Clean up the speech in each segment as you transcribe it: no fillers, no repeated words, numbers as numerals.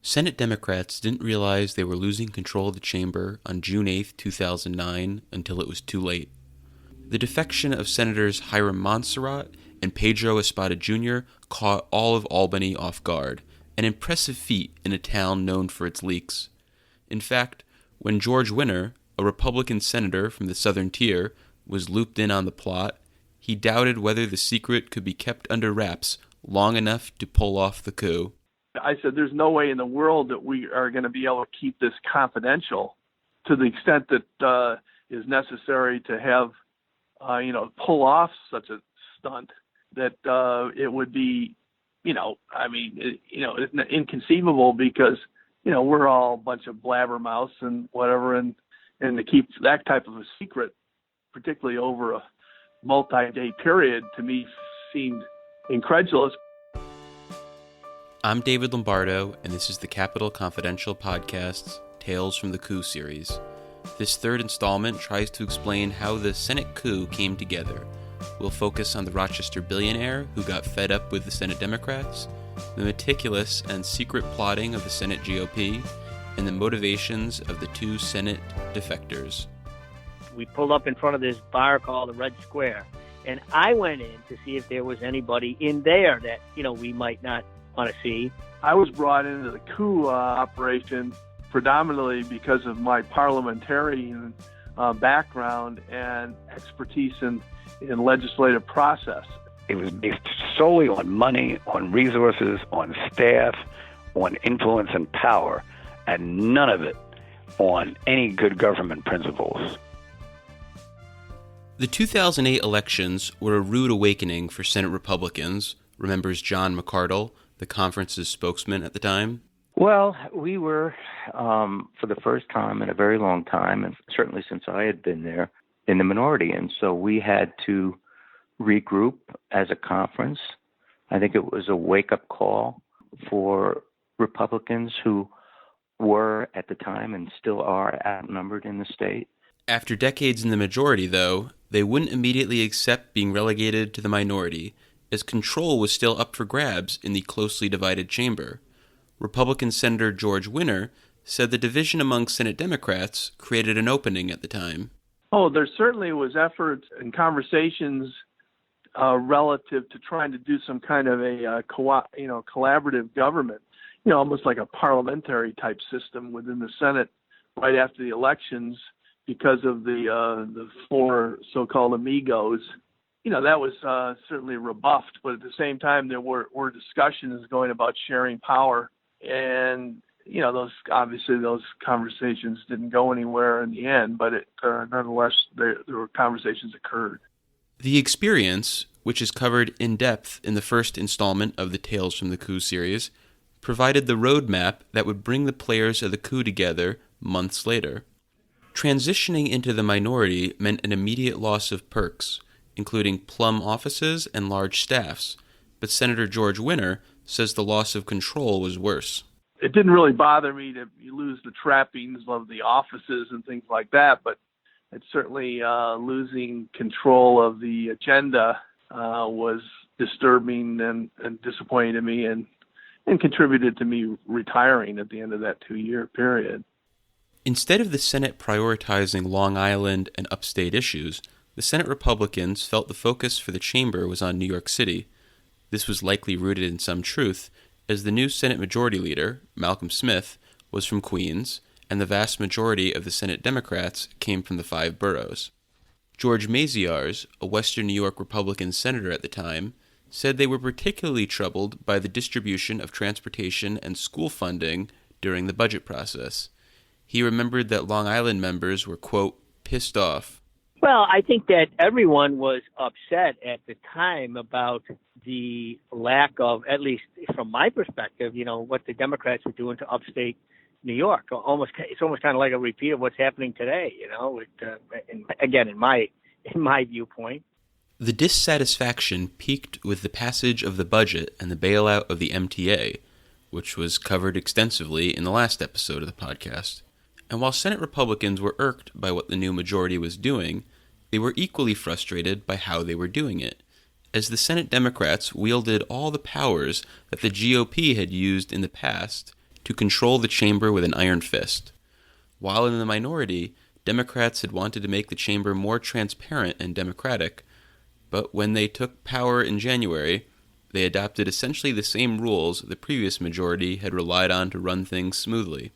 Senate Democrats didn't realize they were losing control of the chamber on June 8, 2009, until it was too late. The defection of Senators Hiram Montserrat and Pedro Espada Jr. caught all of Albany off guard, an impressive feat in a town known for its leaks. In fact, when George Winter, a Republican senator from the Southern Tier, was looped in on the plot, he doubted whether the secret could be kept under wraps long enough to pull off the coup. I said, there's no way in the world that we are going to be able to keep this confidential to the extent that is necessary to have, pull off such a stunt, that it would be, inconceivable because, we're all a bunch of blabbermouths and whatever. And to keep that type of a secret, particularly over a multi-day period, to me seemed incredulous. I'm David Lombardo, and this is the Capitol Confidential podcast's Tales from the Coup series. This third installment tries to explain how the Senate coup came together. We'll focus on the Rochester billionaire who got fed up with the Senate Democrats, the meticulous and secret plotting of the Senate GOP, and the motivations of the two Senate defectors. We pulled up in front of this bar called the Red Square, and I went in to see if there was anybody in there that, we might not want to see. I was brought into the coup operation predominantly because of my parliamentarian background and expertise in legislative process. It was based solely on money, on resources, on staff, on influence and power, and none of it on any good government principles. The 2008 elections were a rude awakening for Senate Republicans, remembers John McCardle, the conference's spokesman at the time. Well, we were, for the first time in a very long time, and certainly since I had been there, in the minority. And so we had to regroup as a conference. I think it was a wake-up call for Republicans who were, at the time, and still are, outnumbered in the state. After decades in the majority, though, they wouldn't immediately accept being relegated to the minority, as control was still up for grabs in the closely divided chamber. Republican Senator George Winter said the division among Senate Democrats created an opening at the time. Oh, there certainly was efforts and conversations relative to trying to do some kind of a collaborative government, almost like a parliamentary type system within the Senate right after the elections because of the four so-called amigos. That was certainly rebuffed, but at the same time, there were discussions going about sharing power. And, those conversations didn't go anywhere in the end, but nonetheless, there were conversations occurred. The experience, which is covered in depth in the first installment of the Tales from the Coup series, provided the roadmap that would bring the players of the coup together months later. Transitioning into the minority meant an immediate loss of perks, including plum offices and large staffs, but Senator George Winter says the loss of control was worse. It didn't really bother me to lose the trappings of the offices and things like that, but it's certainly losing control of the agenda was disturbing and disappointing to me and contributed to me retiring at the end of that 2-year period. Instead of the Senate prioritizing Long Island and upstate issues, the Senate Republicans felt the focus for the chamber was on New York City. This was likely rooted in some truth, as the new Senate Majority Leader, Malcolm Smith, was from Queens, and the vast majority of the Senate Democrats came from the 5 boroughs. George Maziarz, a Western New York Republican senator at the time, said they were particularly troubled by the distribution of transportation and school funding during the budget process. He remembered that Long Island members were, quote, pissed off. Well, I think that everyone was upset at the time about the lack of, at least from my perspective, what the Democrats were doing to upstate New York. It's almost kind of like a repeat of what's happening today, in my viewpoint. The dissatisfaction peaked with the passage of the budget and the bailout of the MTA, which was covered extensively in the last episode of the podcast. And while Senate Republicans were irked by what the new majority was doing, they were equally frustrated by how they were doing it, as the Senate Democrats wielded all the powers that the GOP had used in the past to control the chamber with an iron fist. While in the minority, Democrats had wanted to make the chamber more transparent and democratic, but when they took power in January, they adopted essentially the same rules the previous majority had relied on to run things smoothly.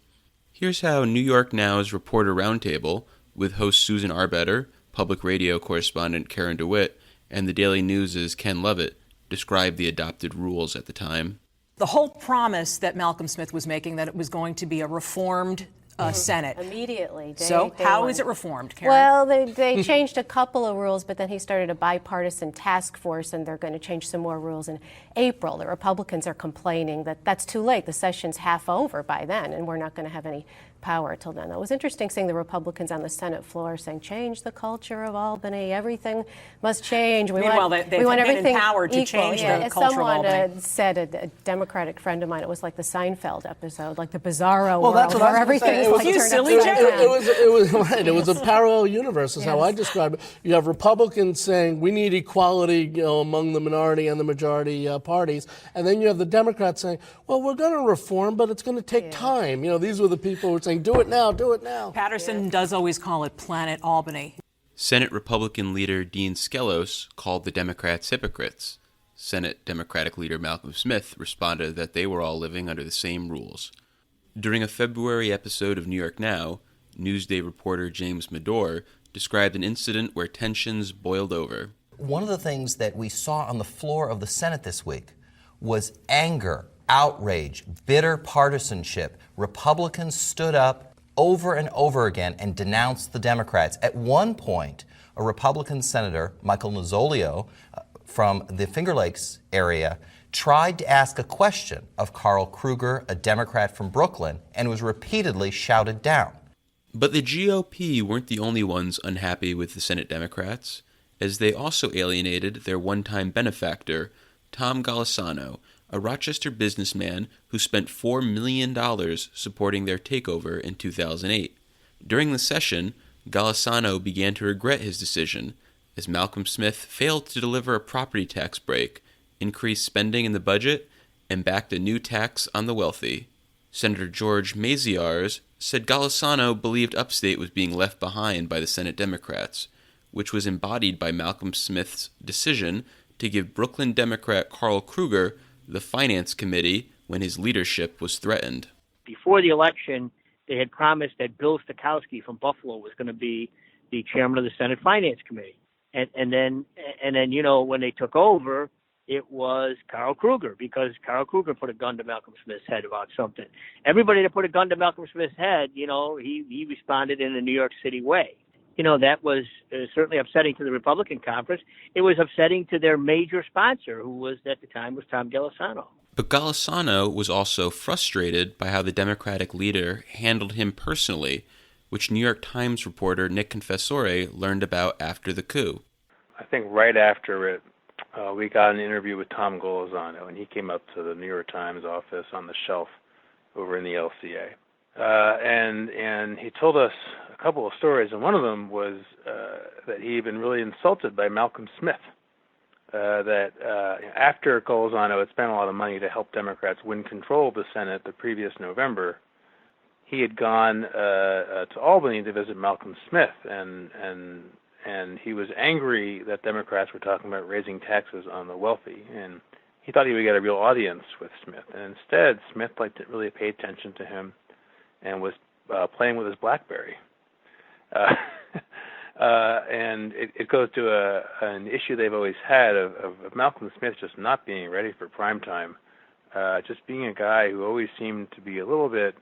Here's how New York Now's Reporter Roundtable, with host Susan Arbetter, public radio correspondent Karen DeWitt, and the Daily News' Ken Lovett, described the adopted rules at the time. The whole promise that Malcolm Smith was making, that it was going to be a reformed Senate. Immediately. How is it reformed, Karen? Well, they changed a couple of rules, but then he started a bipartisan task force, and they're going to change some more rules in April. The Republicans are complaining that that's too late. The session's half over by then, and we're not going to have any power till then. It was interesting seeing the Republicans on the Senate floor saying, change the culture of Albany, everything must change. We Meanwhile, want they've been everything empowered to equal. change the culture of Albany. Someone said, a Democratic friend of mine, it was like the Seinfeld episode, like the bizarro Well, world that's what where I was gonna say. everything's It was- like You turned silly upside Jack. down. It was right. It was a parallel universe, is how Yes. I describe it. You have Republicans saying we need equality, among the minority and the majority parties, and then you have the Democrats saying, well, we're going to reform, but it's going to take time. These were the people who were saying, do it now, do it now. Paterson does always call it Planet Albany. Senate Republican leader Dean Skelos called the Democrats hypocrites. Senate Democratic leader Malcolm Smith responded that they were all living under the same rules. During a February episode of New York Now, Newsday reporter James Medore described an incident where tensions boiled over. One of the things that we saw on the floor of the Senate this week was anger, outrage, bitter partisanship. Republicans stood up over and over again and denounced the Democrats. At one point, a Republican senator, Michael Nozzolio, from the Finger Lakes area, tried to ask a question of Carl Kruger, a Democrat from Brooklyn, and was repeatedly shouted down. But the GOP weren't the only ones unhappy with the Senate Democrats, as they also alienated their one-time benefactor, Tom Golisano, a Rochester businessman who spent $4 million supporting their takeover in 2008. During the session, Golisano began to regret his decision, as Malcolm Smith failed to deliver a property tax break, increased spending in the budget, and backed a new tax on the wealthy. Senator George Maziarz said Golisano believed upstate was being left behind by the Senate Democrats, which was embodied by Malcolm Smith's decision to give Brooklyn Democrat Carl Kruger the Finance Committee when his leadership was threatened. Before the election, they had promised that Bill Stokowski from Buffalo was going to be the chairman of the Senate Finance Committee. And then, when they took over, it was Carl Kruger, because Carl Kruger put a gun to Malcolm Smith's head about something. Everybody that put a gun to Malcolm Smith's head, he responded in a New York City way. That was certainly upsetting to the Republican conference. It was upsetting to their major sponsor, who was at the time was Tom Golisano. But Golisano was also frustrated by how the Democratic leader handled him personally, which New York Times reporter Nick Confessore learned about after the coup. I think right after it, we got an interview with Tom Golisano, and he came up to the New York Times office on the shelf over in the LCA. And he told us a couple of stories, and one of them was that he had been really insulted by Malcolm Smith. After Golisano had spent a lot of money to help Democrats win control of the Senate the previous November, he had gone to Albany to visit Malcolm Smith, and he was angry that Democrats were talking about raising taxes on the wealthy, and he thought he would get a real audience with Smith. And instead, Smith didn't really pay attention to him and was playing with his BlackBerry. And it goes to an issue they've always had of Malcolm Smith just not being ready for prime time, just being a guy who always seemed to be a little bit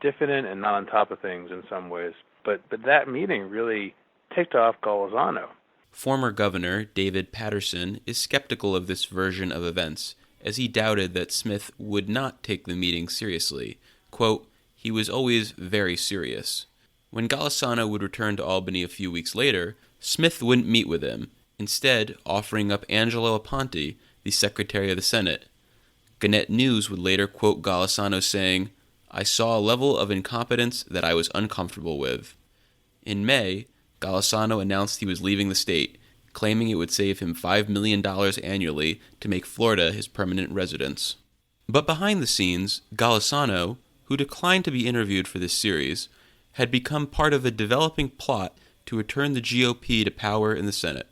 diffident and not on top of things in some ways. But that meeting really ticked off Golisano. Former Governor David Paterson is skeptical of this version of events, as he doubted that Smith would not take the meeting seriously. Quote, he was always very serious. When Golisano would return to Albany a few weeks later, Smith wouldn't meet with him, instead offering up Angelo Aponte, the Secretary of the Senate. Gannett News would later quote Golisano saying, I saw a level of incompetence that I was uncomfortable with. In May, Golisano announced he was leaving the state, claiming it would save him $5 million annually to make Florida his permanent residence. But behind the scenes, Golisano, who declined to be interviewed for this series, had become part of a developing plot to return the GOP to power in the Senate.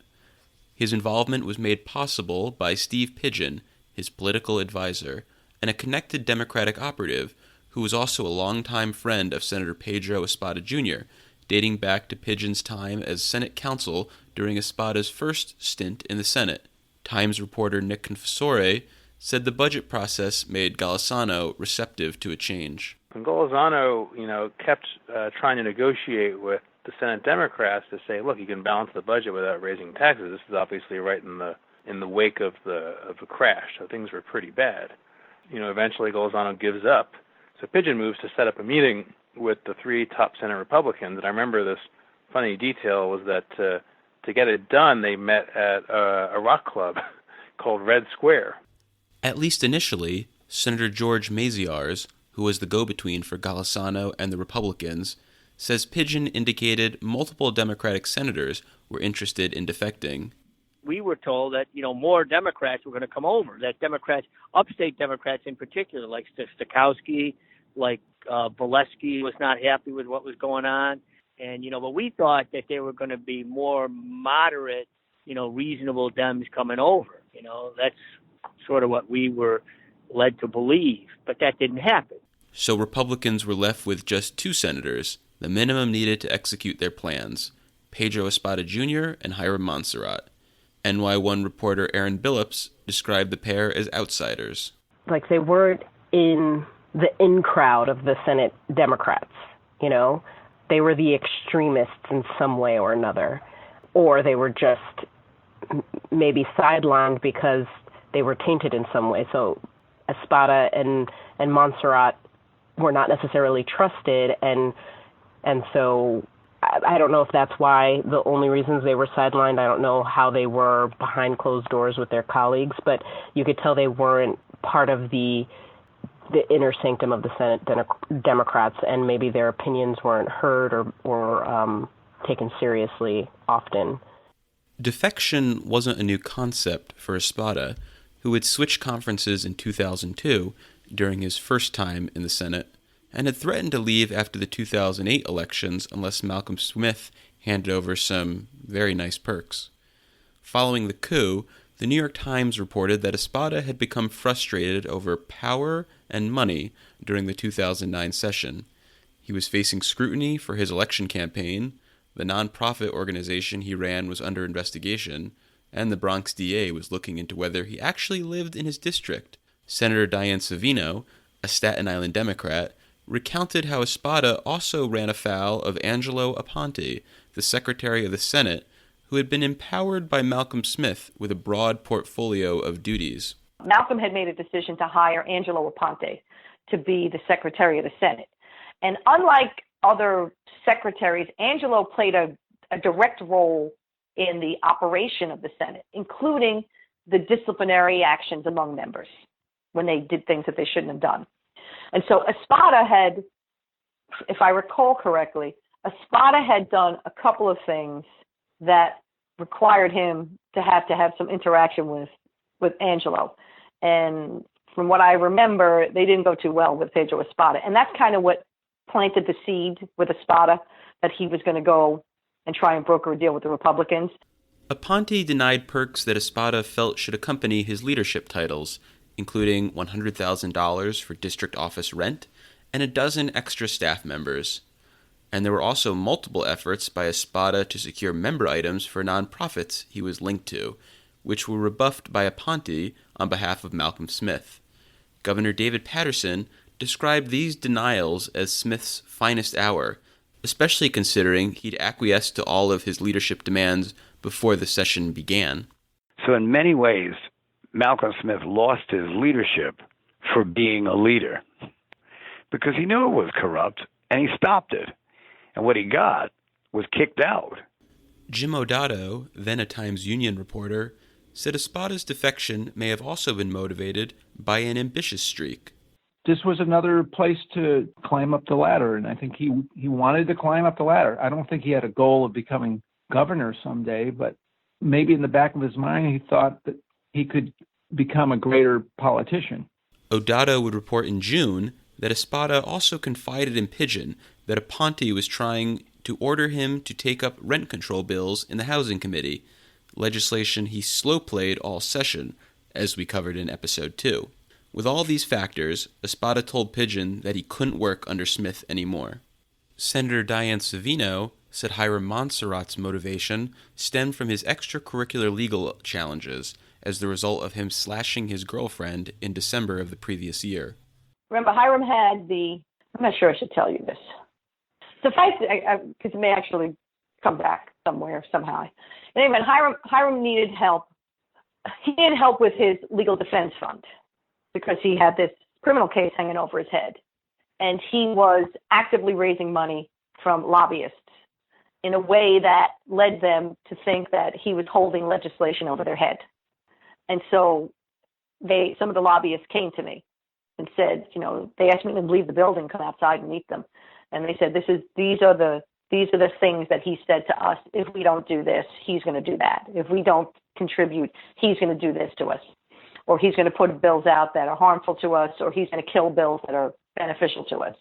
His involvement was made possible by Steve Pigeon, his political advisor, and a connected Democratic operative who was also a longtime friend of Senator Pedro Espada Jr., dating back to Pigeon's time as Senate counsel during Espada's first stint in the Senate. Times reporter Nick Confessore said the budget process made Golisano receptive to a change. And Golisano, kept trying to negotiate with the Senate Democrats to say, look, you can balance the budget without raising taxes. This is obviously right in the wake of the crash, so things were pretty bad. Eventually Golisano gives up. So Pigeon moves to set up a meeting with the three top Senate Republicans. And I remember this funny detail was that to get it done, they met at a rock club called Red Square. At least initially, Senator George Maziarz, who was the go-between for Golisano and the Republicans, says Pigeon indicated multiple Democratic senators were interested in defecting. We were told that, more Democrats were going to come over, that Democrats, upstate Democrats in particular, like Stokowski, like Valesky was not happy with what was going on. And, but we thought that there were going to be more moderate, reasonable Dems coming over. That's sort of what we were led to believe, but that didn't happen. So Republicans were left with just two senators, the minimum needed to execute their plans, Pedro Espada Jr. and Hiram Monserrat. NY1 reporter Aaron Billups described the pair as outsiders. Like they weren't in the in crowd of the Senate Democrats, They were the extremists in some way or another. Or they were just maybe sidelined because they were tainted in some way. So Espada and Monserrat were not necessarily trusted, and so I don't know if that's why the only reasons they were sidelined. I don't know how they were behind closed doors with their colleagues, but you could tell they weren't part of the inner sanctum of the Senate Democrats, and maybe their opinions weren't heard or taken seriously often. Defection wasn't a new concept for Espada, who had switched conferences in 2002 during his first time in the Senate, and had threatened to leave after the 2008 elections unless Malcolm Smith handed over some very nice perks. Following the coup, the New York Times reported that Espada had become frustrated over power and money during the 2009 session. He was facing scrutiny for his election campaign, the nonprofit organization he ran was under investigation, and the Bronx DA was looking into whether he actually lived in his district. Senator Diane Savino, a Staten Island Democrat, recounted how Espada also ran afoul of Angelo Aponte, the Secretary of the Senate, who had been empowered by Malcolm Smith with a broad portfolio of duties. Malcolm had made a decision to hire Angelo Aponte to be the Secretary of the Senate. And unlike other secretaries, Angelo played a direct role in the operation of the Senate, including the disciplinary actions among members when they did things that they shouldn't have done. And so Espada had, if I recall correctly, Espada had done a couple of things that required him to have some interaction with Angelo. And from what I remember, they didn't go too well with Pedro Espada. And that's kind of what planted the seed with Espada, that he was going to go and try and broker a deal with the Republicans. Aponte denied perks that Espada felt should accompany his leadership titles, including $100,000 for district office rent and a dozen extra staff members. And there were also multiple efforts by Espada to secure member items for nonprofits he was linked to, which were rebuffed by Aponte on behalf of Malcolm Smith. Governor David Paterson described these denials as Smith's finest hour, especially considering he'd acquiesced to all of his leadership demands before the session began. So in many ways, Malcolm Smith lost his leadership for being a leader because he knew it was corrupt and he stopped it. And what he got was kicked out. Jim Odato, then a Times-Union reporter, said Espada's defection may have also been motivated by an ambitious streak. This was another place to climb up the ladder, and I think he wanted to climb up the ladder. I don't think he had a goal of becoming governor someday, but maybe in the back of his mind he thought that he could become a greater politician. Odato would report in June that Espada also confided in Pigeon that Aponte was trying to order him to take up rent control bills in the Housing Committee, legislation he slow-played all session, as we covered in Episode 2. With all these factors, Espada told Pigeon that he couldn't work under Smith anymore. Senator Diane Savino said Hiram Montserrat's motivation stemmed from his extracurricular legal challenges as the result of him slashing his girlfriend in December of the previous year. Remember, Hiram had I'm not sure I should tell you this. Suffice it, because it may actually come back somewhere, somehow. Anyway, Hiram needed help. He needed help with his legal defense fund because he had this criminal case hanging over his head. And he was actively raising money from lobbyists in a way that led them to think that he was holding legislation over their head. And so some of the lobbyists came to me and said, they asked me to leave the building, come outside and meet them. And they said, these are the things that he said to us. If we don't do this, he's going to do that. If we don't contribute, he's going to do this to us. Or he's going to put bills out that are harmful to us, or he's going to kill bills that are beneficial to us.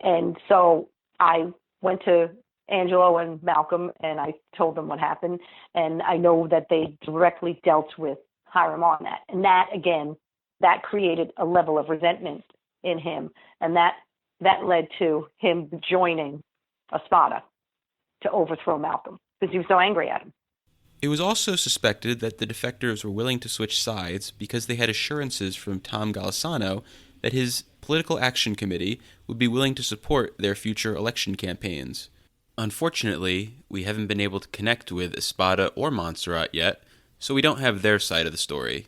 And so I went to Angelo and Malcolm and I told them what happened. And I know that they directly dealt with Hiram on that. And that, again, that created a level of resentment in him. And that led to him joining Espada to overthrow Malcolm because he was so angry at him. It was also suspected that the defectors were willing to switch sides because they had assurances from Tom Golisano that his political action committee would be willing to support their future election campaigns. Unfortunately, we haven't been able to connect with Espada or Montserrat yet, so we don't have their side of the story.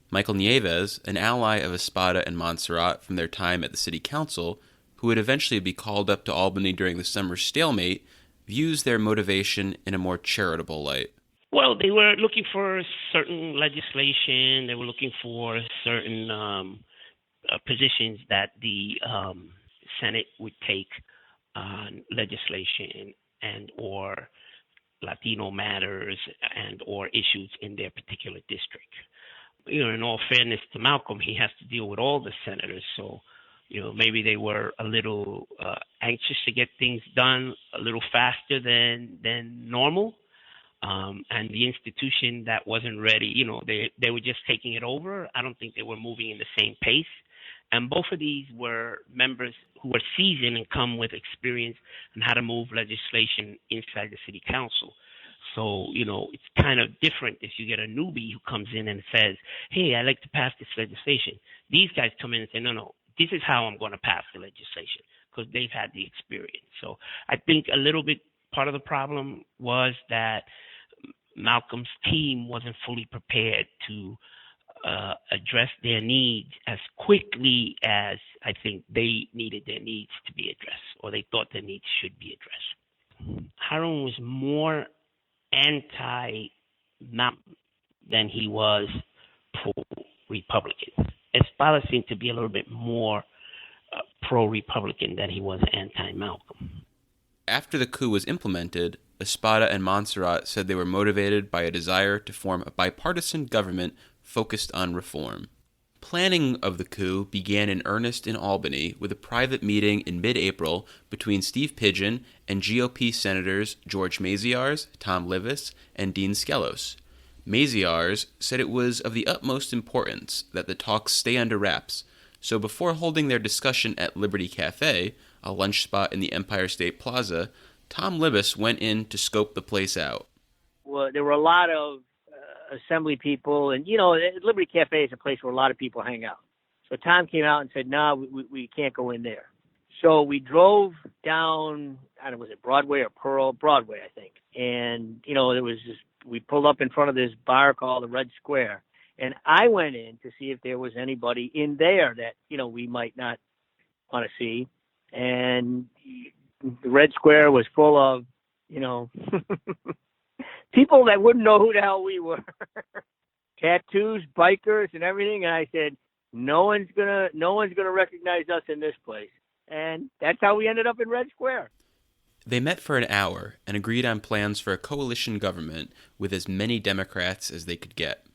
Michael Nieves, an ally of Espada and Montserrat from their time at the city council, who would eventually be called up to Albany during the summer stalemate, views their motivation in a more charitable light. Well, they were looking for certain legislation. They were looking for certain positions that the Senate would take on legislation and or Latino matters and or issues in their particular district. In all fairness to Malcolm, he has to deal with all the senators. So, maybe they were a little anxious to get things done a little faster than normal. And the institution that wasn't ready, they were just taking it over. I don't think they were moving in the same pace. And both of these were members who were seasoned and come with experience on how to move legislation inside the city council. So, it's kind of different if you get a newbie who comes in and says, hey, I'd like to pass this legislation. These guys come in and say, no, this is how I'm going to pass the legislation because they've had the experience. So I think a little bit part of the problem was that Malcolm's team wasn't fully prepared to address their needs as quickly as I think they needed their needs to be addressed, or they thought their needs should be addressed. Hiram was more anti-Malcolm than he was pro-Republican. Espada seemed to be a little bit more pro-Republican than he was anti-Malcolm. After the coup was implemented, Espada and Montserrat said they were motivated by a desire to form a bipartisan government focused on reform. Planning of the coup began in earnest in Albany with a private meeting in mid-April between Steve Pigeon and GOP Senators George Maziarz, Tom Livis, and Dean Skelos. Maziarz said it was of the utmost importance that the talks stay under wraps, so before holding their discussion at Liberty Cafe, a lunch spot in the Empire State Plaza, Tom Livis went in to scope the place out. Well, there were a lot of assembly people, and Liberty Cafe is a place where a lot of people hang out. So Tom came out and said, no, we can't go in there. So we drove down, I don't know, was it Broadway or Pearl? Broadway, I think. And, there was we pulled up in front of this bar called the Red Square. And I went in to see if there was anybody in there that, we might not want to see. And the Red Square was full of, people that wouldn't know who the hell we were. Tattoos, bikers, and everything. And I said, no one's gonna recognize us in this place. And that's how we ended up in Red Square. They met for an hour and agreed on plans for a coalition government with as many Democrats as they could get.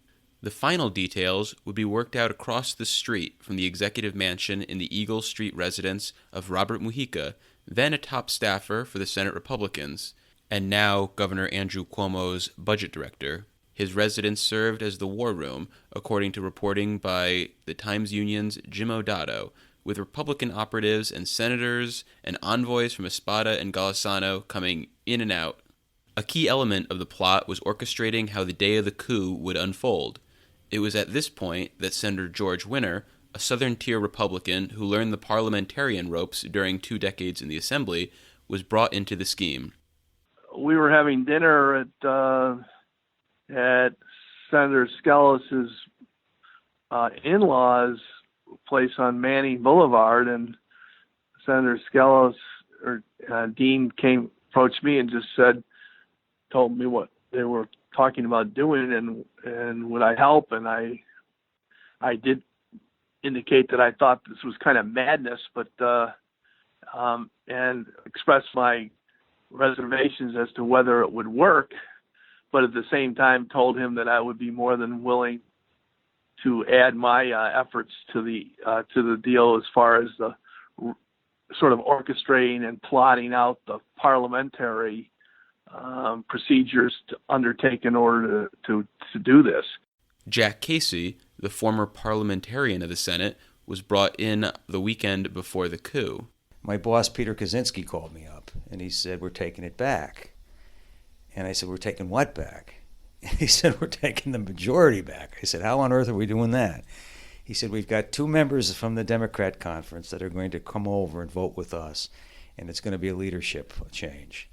The final details would be worked out across the street from the executive mansion in the Eagle Street residence of Robert Mujica, then a top staffer for the Senate Republicans, and now Governor Andrew Cuomo's budget director. His residence served as the war room, according to reporting by the Times-Union's Jim O'Dotto, with Republican operatives and senators and envoys from Espada and Golisano coming in and out. A key element of the plot was orchestrating how the day of the coup would unfold. It was at this point that Senator George Winter, a Southern-tier Republican who learned the parliamentarian ropes during 2 decades in the Assembly, was brought into the scheme. We were having dinner at Senator Skelos' in-laws' place on Manning Boulevard, and Senator Skelos or Dean approached me and just told me what they were talking about doing and would I help, and I did indicate that I thought this was kind of madness, but and expressed my reservations as to whether it would work, but at the same time told him that I would be more than willing to add my efforts to the deal as far as the sort of orchestrating and plotting out the parliamentary procedures to undertake in order to do this. Jack Casey, the former parliamentarian of the Senate, was brought in the weekend before the coup. My boss, Peter Kaczynski, called me up, and he said, "We're taking it back." And I said, "We're taking what back?" And he said, "We're taking the majority back." I said, "How on earth are we doing that?" He said, "We've got 2 members from the Democrat conference that are going to come over and vote with us, and it's going to be a leadership change.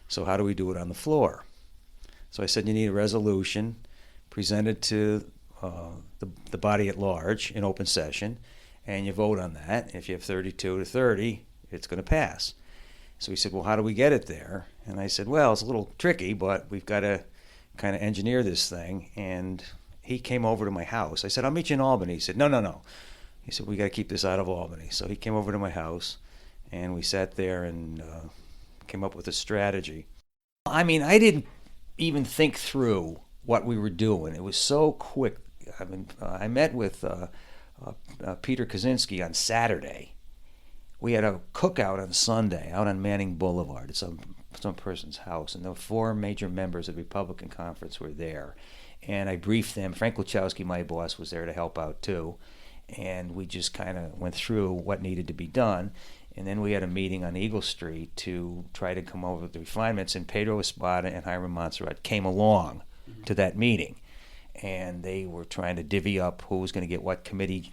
So how do we do it on the floor?" So I said, "You need a resolution presented to the body at large in open session, and you vote on that. If you have 32 to 30, it's going to pass." So he said, "Well, how do we get it there?" And I said, "Well, it's a little tricky, but we've got to kind of engineer this thing." And he came over to my house. I said, "I'll meet you in Albany." He said, No. He said, "We got to keep this out of Albany." So he came over to my house, and we sat there and came up with a strategy. I mean, I didn't even think through what we were doing. It was so quick. I mean, I met with Peter Kaczynski on Saturday. We had a cookout on Sunday out on Manning Boulevard at some person's house, and the 4 major members of the Republican conference were there. And I briefed them. Frank Luchowski, my boss, was there to help out too. And we just kind of went through what needed to be done. And then we had a meeting on Eagle Street to try to come over with the refinements. And Pedro Espada and Hiram Montserrat came along to that meeting. And they were trying to divvy up who was going to get what committee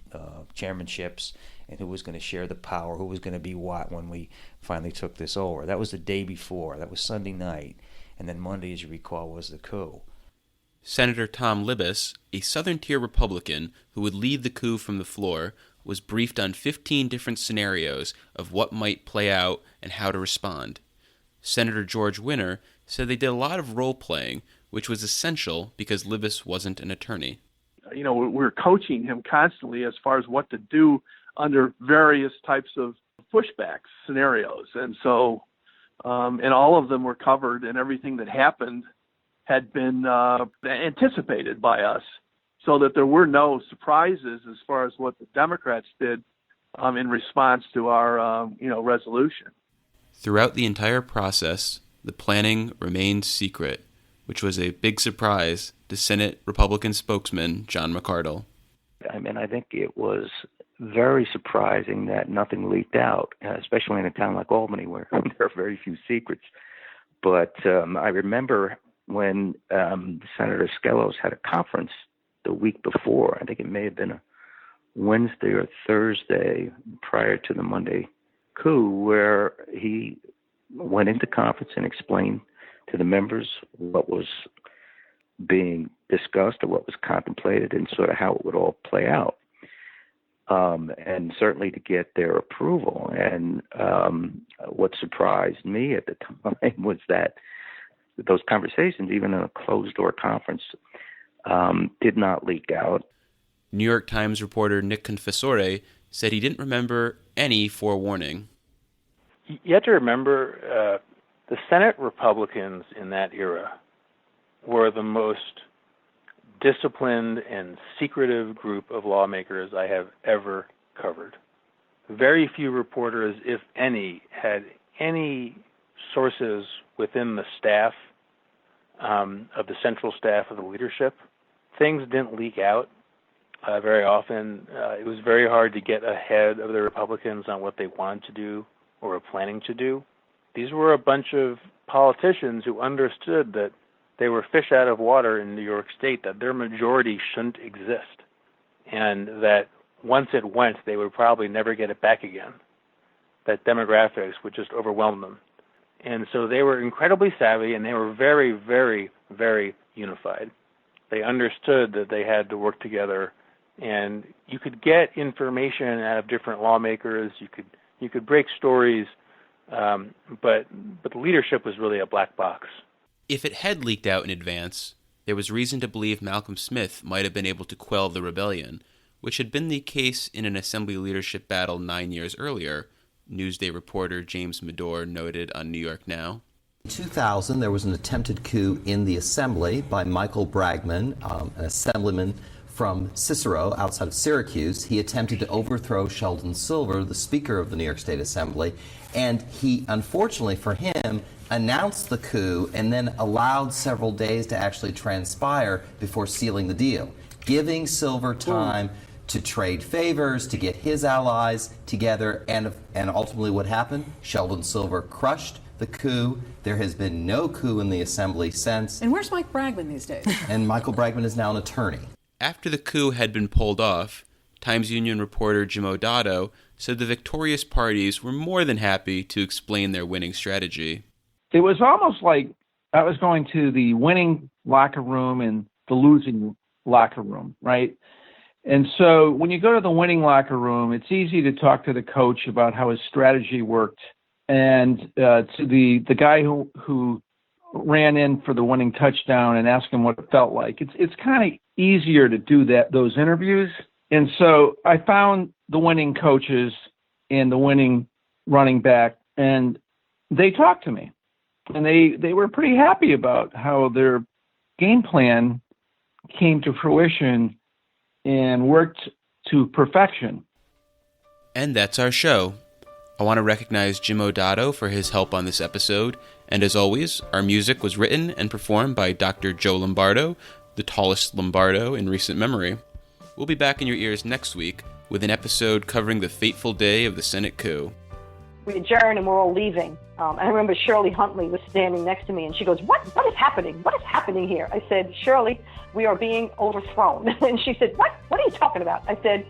chairmanships and who was going to share the power, who was going to be what when we finally took this over. That was the day before. That was Sunday night. And then Monday, as you recall, was the coup. Senator Tom Libous, a Southern-tier Republican who would lead the coup from the floor, was briefed on 15 different scenarios of what might play out and how to respond. Senator George Winter said they did a lot of role-playing, which was essential because Libous wasn't an attorney. You know, we're coaching him constantly as far as what to do under various types of pushback scenarios. And so, and all of them were covered, and everything that happened had been anticipated by us, so that there were no surprises as far as what the Democrats did in response to our, resolution. Throughout the entire process, the planning remained secret, which was a big surprise to Senate Republican spokesman John McArdle. I mean, I think it was very surprising that nothing leaked out, especially in a town like Albany where there are very few secrets. But I remember when Senator Skelos had a conference the week before, I think it may have been a Wednesday or Thursday prior to the Monday coup, where he went into conference and explained to the members what was being discussed or what was contemplated and sort of how it would all play out. And certainly to get their approval. And what surprised me at the time was that those conversations, even in a closed-door conference, did not leak out. New York Times reporter Nick Confessore said he didn't remember any forewarning. You have to remember the Senate Republicans in that era were the most disciplined and secretive group of lawmakers I have ever covered. Very few reporters, if any, had any sources within the staff, of the central staff of the leadership. Things didn't leak out very often. It was very hard to get ahead of the Republicans on what they wanted to do or were planning to do. These were a bunch of politicians who understood that they were fish out of water in New York State, that their majority shouldn't exist, and that once it went, they would probably never get it back again, that demographics would just overwhelm them. And so they were incredibly savvy, and they were very, very, very unified. They understood that they had to work together, and you could get information out of different lawmakers. You could break stories, but the leadership was really a black box. If it had leaked out in advance, there was reason to believe Malcolm Smith might have been able to quell the rebellion, which had been the case in an assembly leadership battle 9 years earlier, Newsday reporter James Medore noted on New York Now. In 2000, there was an attempted coup in the Assembly by Michael Bragman, an assemblyman from Cicero outside of Syracuse. He attempted to overthrow Sheldon Silver, the Speaker of the New York State Assembly, and he, unfortunately for him, announced the coup and then allowed several days to actually transpire before sealing the deal, giving Silver time to trade favors, to get his allies together, and ultimately what happened? Sheldon Silver crushed the coup. There has been no coup in the Assembly since. And where's Mike Bragman these days? And Michael Bragman is now an attorney. After the coup had been pulled off, Times-Union reporter Jim O'Dotto said the victorious parties were more than happy to explain their winning strategy. It was almost like I was going to the winning locker room and the losing locker room, right? And so when you go to the winning locker room, it's easy to talk to the coach about how his strategy worked. And to the guy who ran in for the winning touchdown and ask him what it felt like, it's kind of easier to do those interviews. And so I found the winning coaches and the winning running back, and they talked to me. And they were pretty happy about how their game plan came to fruition and worked to perfection. And that's our show. I want to recognize Jim O'Dotto for his help on this episode, and as always, our music was written and performed by Dr. Joe Lombardo, the tallest Lombardo in recent memory. We'll be back in your ears next week with an episode covering the fateful day of the Senate coup. We adjourned and we're all leaving. I remember Shirley Huntley was standing next to me, and she goes, "What is happening? What is happening here?" I said, "Shirley, we are being overthrown." And she said, "What? What are you talking about?" I said,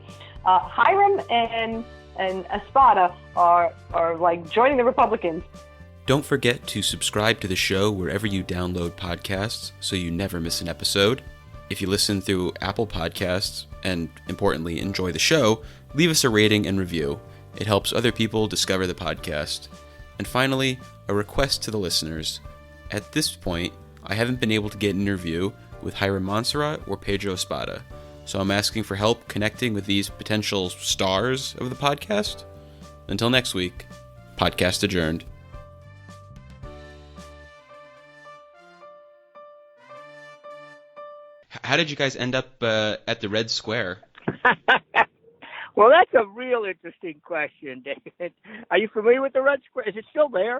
"Hiram and Espada are like joining the Republicans." Don't forget to subscribe to the show wherever you download podcasts so you never miss an episode. If you listen through Apple Podcasts and, importantly, enjoy the show, leave us a rating and review. It helps other people discover the podcast. And finally, a request to the listeners. At this point, I haven't been able to get an interview with Hiram Montserrat or Pedro Espada, so I'm asking for help connecting with these potential stars of the podcast. Until next week, podcast adjourned. How did you guys end up at the Red Square? Well, that's a real interesting question, David. Are you familiar with the Red Square? Is it still there?